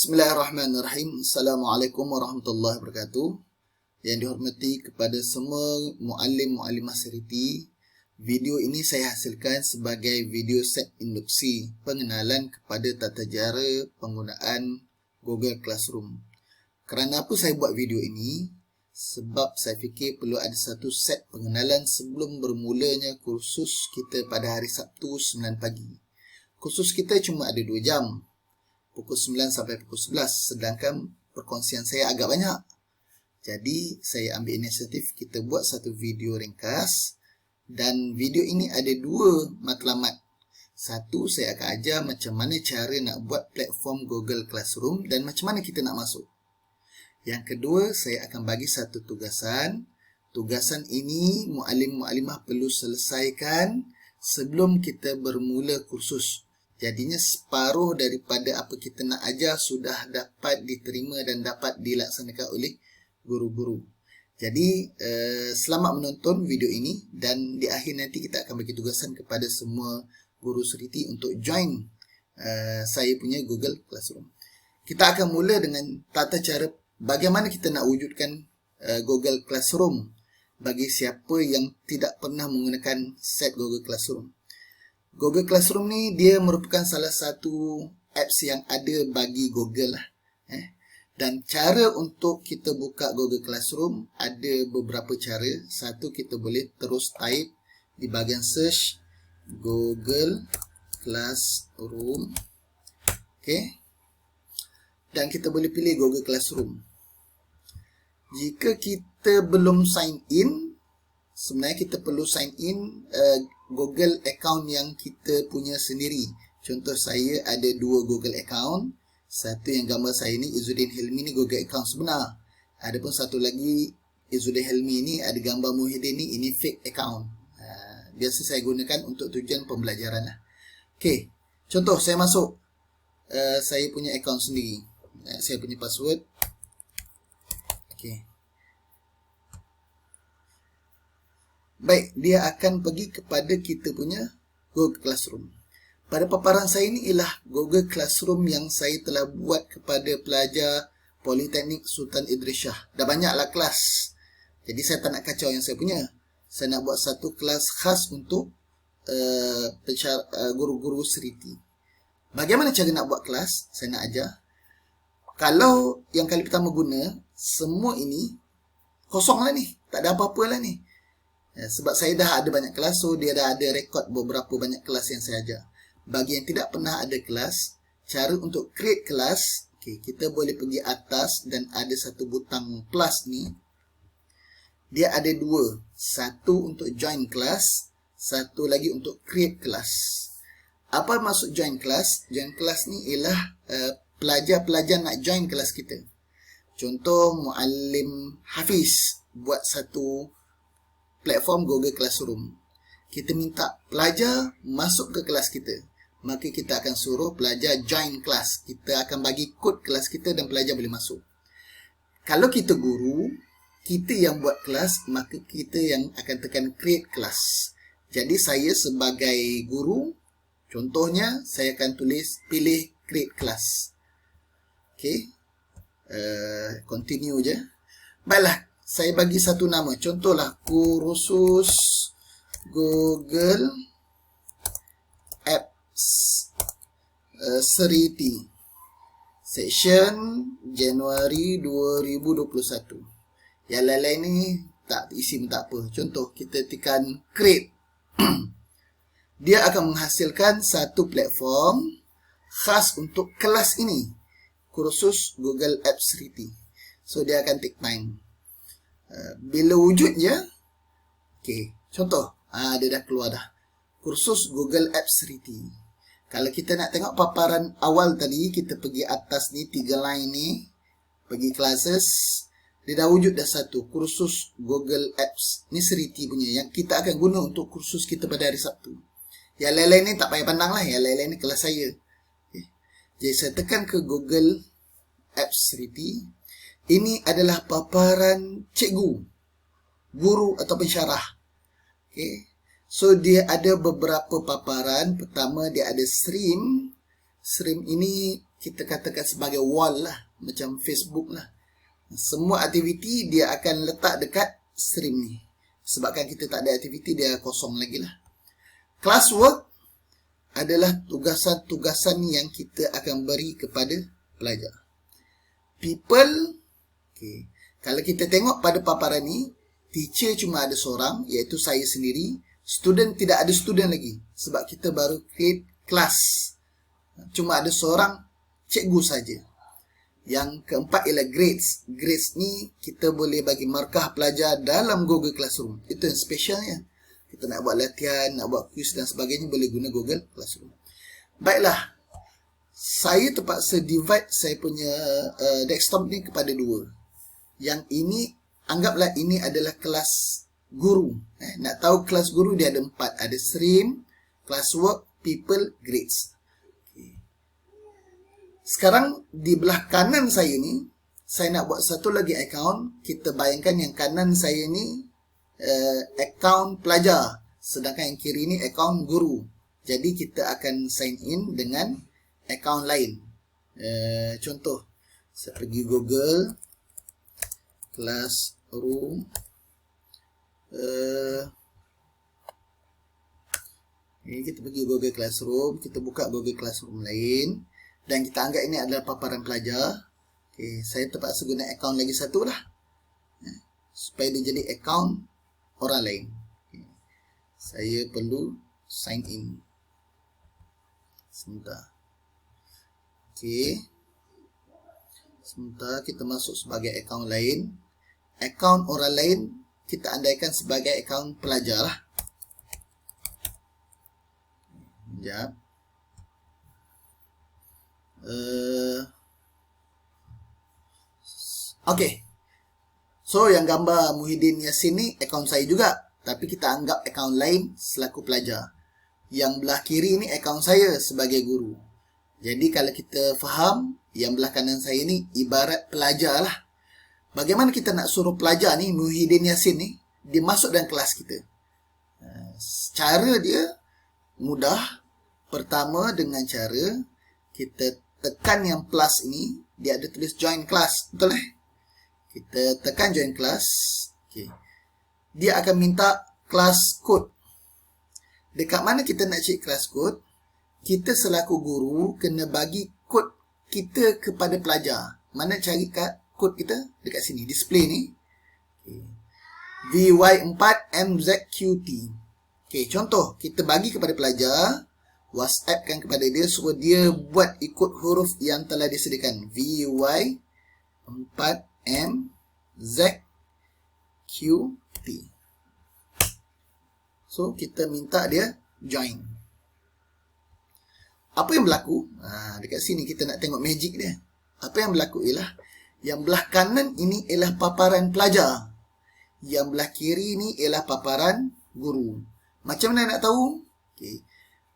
Bismillahirrahmanirrahim. Assalamualaikum warahmatullahi wabarakatuh. Yang dihormati kepada semua muallim-muallimah seriti, video ini saya hasilkan sebagai video set induksi pengenalan kepada tata cara penggunaan Google Classroom. Kerana apa saya buat video ini? Sebab saya fikir perlu ada satu set pengenalan sebelum bermulanya kursus kita pada hari Sabtu 9 pagi. Kursus kita cuma ada 2 jam. Pukul 9 sampai pukul 11, sedangkan perkongsian saya agak banyak. Jadi, saya ambil inisiatif kita buat satu video ringkas, dan video ini ada 2 matlamat. Satu, saya akan ajar macam mana cara nak buat platform Google Classroom dan macam mana kita nak masuk. Yang kedua, saya akan bagi satu tugasan. Tugasan ini, muallim-muallimah perlu selesaikan sebelum kita bermula kursus. Jadinya separuh daripada apa kita nak ajar sudah dapat diterima dan dapat dilaksanakan oleh guru-guru. Jadi selamat menonton video ini, dan di akhir nanti kita akan bagi tugasan kepada semua guru seriti untuk join saya punya Google Classroom. Kita akan mula dengan tata cara bagaimana kita nak wujudkan Google Classroom bagi siapa yang tidak pernah menggunakan set Google Classroom. Google Classroom ni dia merupakan salah satu apps yang ada bagi Google lah. Dan cara untuk kita buka Google Classroom ada beberapa cara. Satu, kita boleh terus type di bahagian search Google Classroom. Okay. Dan kita boleh pilih Google Classroom. Jika kita belum sign in, sebenarnya kita perlu sign in Google account yang kita punya sendiri. Contoh, saya ada 2 Google account. Satu yang gambar saya ni Izzuddin Hilmi ni Google account sebenar. Adapun satu lagi Izzuddin Hilmi ni ada gambar Muhyiddin ni, ini fake account. Biasa saya gunakan untuk tujuan pembelajaran lah. Okey, contoh saya masuk saya punya account sendiri. Saya punya password. Okey. Baik, dia akan pergi kepada kita punya Google Classroom. Pada paparan saya ini ialah Google Classroom yang saya telah buat kepada pelajar Politeknik Sultan Idris Shah. Dah banyaklah kelas. Jadi saya tak nak kacau yang saya punya. Saya nak buat satu kelas khas untuk guru-guru seriti. Bagaimana cara nak buat kelas? Saya nak ajar. Kalau yang kali pertama guna, semua ini kosong lah ni. Tak ada apa-apa lah ni. Sebab saya dah ada banyak kelas, so dia dah ada rekod beberapa banyak kelas yang saya ajar. Bagi yang tidak pernah ada kelas, cara untuk create kelas, okay, kita boleh pergi atas dan ada satu butang plus ni. Dia ada 2. Satu untuk join kelas, satu lagi untuk create kelas. Apa maksud join kelas? Join kelas ni ialah pelajar-pelajar nak join kelas kita. Contoh, muallim Hafiz buat satu platform Google Classroom. Kita minta pelajar masuk ke kelas kita. Maka kita akan suruh pelajar join kelas. Kita akan bagi kod kelas kita dan pelajar boleh masuk. Kalau kita guru, kita yang buat kelas, maka kita yang akan tekan create kelas. Jadi saya sebagai guru, contohnya saya akan pilih create kelas. Okay. Continue je. Baiklah. Saya bagi satu nama. Contohlah kursus Google Apps Seriti Section Januari 2021. Yang lain-lain ni tak isi pun tak apa. Contoh, kita tekan create. Dia akan menghasilkan satu platform khas untuk kelas ini. Kursus Google Apps Seriti. So dia akan take time. Bila wujudnya, okay, contoh, dia dah keluar dah. Kursus Google Apps Seriti. Kalau kita nak tengok paparan awal tadi, kita pergi atas ni, 3 line ni, pergi classes, dia dah wujud dah satu, kursus Google Apps. Ni Seriti punya, yang kita akan guna untuk kursus kita pada hari Sabtu. Yang lain-lain ni tak payah pandang lah, yang lain-lain ni kelas saya. Okay. Jadi saya tekan ke Google Apps Seriti. Ini adalah paparan cikgu, guru atau pensyarah. Okay. So, dia ada beberapa paparan. Pertama, dia ada stream. Stream ini kita katakan sebagai wall lah, macam Facebook lah. Semua aktiviti dia akan letak dekat stream ni. Sebabkan kita tak ada aktiviti, dia kosong lagi lah. Classwork adalah tugasan-tugasan yang kita akan beri kepada pelajar. People, okay. Kalau kita tengok pada paparan ni, teacher cuma ada seorang, iaitu saya sendiri. Student tidak ada student lagi, sebab kita baru create kelas. Cuma ada seorang cikgu saja. Yang keempat ialah grades. Grades ni kita boleh bagi markah pelajar dalam Google Classroom. Itu yang specialnya. Kita nak buat latihan, nak buat quiz dan sebagainya, boleh guna Google Classroom. Baiklah. Saya terpaksa divide saya punya desktop ni kepada dua. Yang ini, anggaplah ini adalah kelas guru. Nak tahu kelas guru dia ada 4. Ada stream, classwork, people, grades. Sekarang di belah kanan saya ni, saya nak buat satu lagi account. Kita bayangkan yang kanan saya ni account pelajar, sedangkan yang kiri ni account guru. Jadi kita akan sign in dengan account lain. Contoh, saya pergi Google Classroom. Ini kita pergi Google Classroom, kita buka Google Classroom lain. Dan kita anggap ini adalah paparan pelajar. Okay, saya terpaksa guna akaun lagi satu lah. Supaya dia jadi akaun orang lain. Okay. Saya perlu sign in. Sebentar. Okay. Sebentar kita masuk sebagai akaun lain. Akaun orang lain kita andaikan sebagai akaun pelajar lah. Sekejap. Okay. So yang gambar Muhyiddin Yassin ni akaun saya juga, tapi kita anggap akaun lain selaku pelajar. Yang belah kiri ni akaun saya sebagai guru. Jadi kalau kita faham, yang belah kanan saya ni ibarat pelajar lah. Bagaimana kita nak suruh pelajar ni, Muhyiddin Yassin ni, dia masuk dalam kelas kita? Cara dia mudah. Pertama dengan cara kita tekan yang plus ini, dia ada tulis join class, betul Kita tekan join class. Okay. Dia akan minta class code. Dekat mana kita nak cek class code? Kita selaku guru kena bagi kod kita kepada pelajar. Mana cari kod kita? Dekat sini, display ni. Okay. VY4MZQT. Okay, contoh, kita bagi kepada pelajar, WhatsApp kan kepada dia, suruh dia buat ikut huruf yang telah disediakan. VY4MZQT. So, kita minta dia join. Apa yang berlaku? Dekat sini kita nak tengok magic dia. Apa yang berlaku ialah, yang belah kanan ini ialah paparan pelajar. Yang belah kiri ini ialah paparan guru. Macam mana nak tahu? Okay.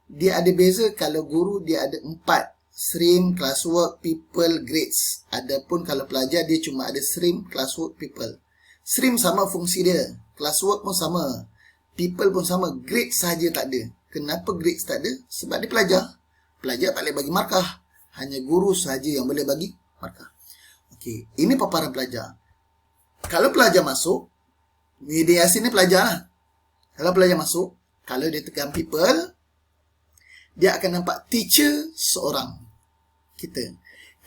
Dia ada beza kalau guru dia ada 4. Stream, classwork, people, grades. Adapun kalau pelajar dia cuma ada stream, classwork, people. Stream sama fungsi dia. Classwork pun sama. People pun sama. Grade sahaja tak ada. Kenapa grades tak ada? Sebab dia pelajar. Pelajar tak boleh bagi markah. Hanya guru sahaja yang boleh bagi markah. Okey, ini paparan pelajar. Kalau pelajar masuk, Muhyiddin Yassin ni pelajar lah. Kalau pelajar masuk, kalau dia tekan people, dia akan nampak teacher seorang. Kita.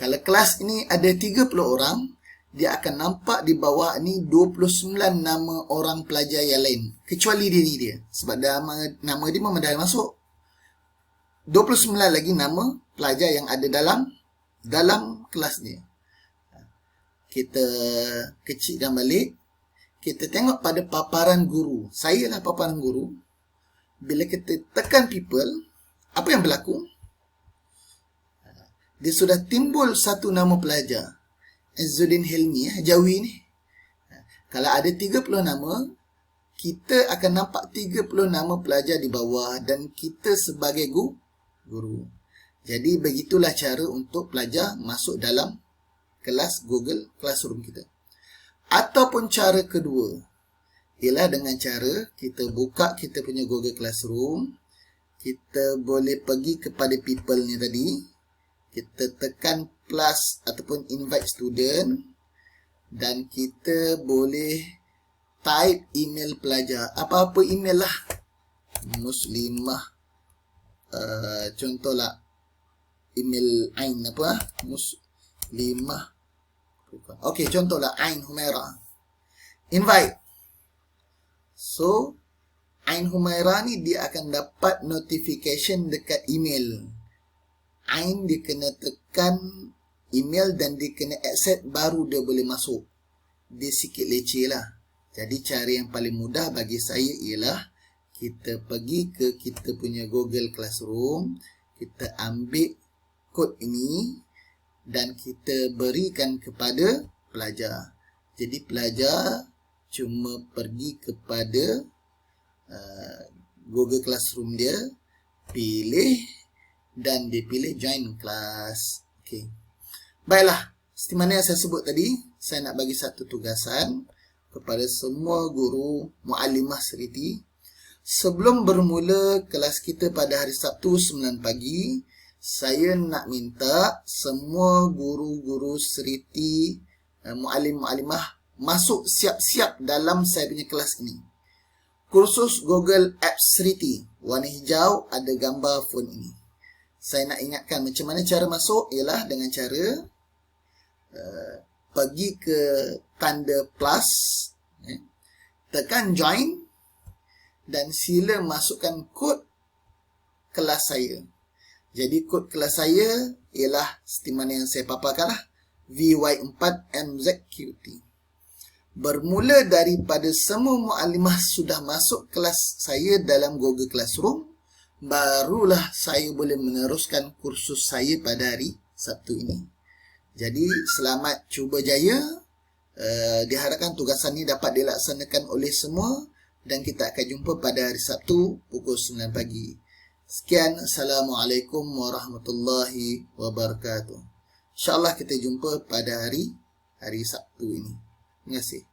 Kalau kelas ini ada 30 orang, dia akan nampak di bawah ni 29 nama orang pelajar yang lain. Kecuali diri dia. Sebab nama dia memang dah masuk. 29 lagi nama pelajar yang ada dalam kelas dia. Kita kecilkan balik. Kita tengok pada paparan guru. Saya lah paparan guru. Bila kita tekan people, apa yang berlaku? Dia sudah timbul satu nama pelajar. Izzuddin Hilmi, Jawi ni. Kalau ada 30 nama, kita akan nampak 30 nama pelajar di bawah dan kita sebagai guru. Jadi begitulah cara untuk pelajar masuk dalam kelas Google Classroom kita. Ataupun cara kedua, ialah dengan cara kita buka kita punya Google Classroom. Kita boleh pergi kepada people ni tadi. kita tekan plus ataupun invite student dan kita boleh type email pelajar, apa-apa email lah, Muslimah, contohlah email Ain apa, Muslimah, okey, contohlah Ain Humaira, invite. So Ain Humaira ni dia akan dapat notification dekat email. Ain dia kena tekan email dan dia kena accept baru dia boleh masuk. Dia sikit leceh lah. Jadi cara yang paling mudah bagi saya ialah kita pergi ke kita punya Google Classroom, kita ambil kod ini dan kita berikan kepada pelajar. Jadi pelajar cuma pergi kepada Google Classroom dia, pilih dan dia pilih join class. Okey. Baiklah, seperti mana yang saya sebut tadi, saya nak bagi satu tugasan kepada semua guru muallimah Seriti. Sebelum bermula kelas kita pada hari Sabtu 9 pagi, saya nak minta semua guru-guru Seriti, muallim-muallimah masuk siap-siap dalam saya punya kelas ini. Kursus Google Apps Seriti, warna hijau ada gambar phone ini. Saya nak ingatkan macam mana cara masuk ialah dengan cara pergi ke tanda plus, tekan join dan sila masukkan kod kelas saya. Jadi kod kelas saya ialah seperti mana yang saya paparkanlah, VY4MZQT. Bermula daripada semua muallimah sudah masuk kelas saya dalam Google Classroom, barulah saya boleh meneruskan kursus saya pada hari Sabtu ini. Jadi selamat cuba jaya. Diharapkan tugasan ini dapat dilaksanakan oleh semua dan kita akan jumpa pada hari Sabtu pukul 9 pagi. Sekian, Assalamualaikum warahmatullahi wabarakatuh. InsyaAllah kita jumpa pada hari Sabtu ini. Terima kasih.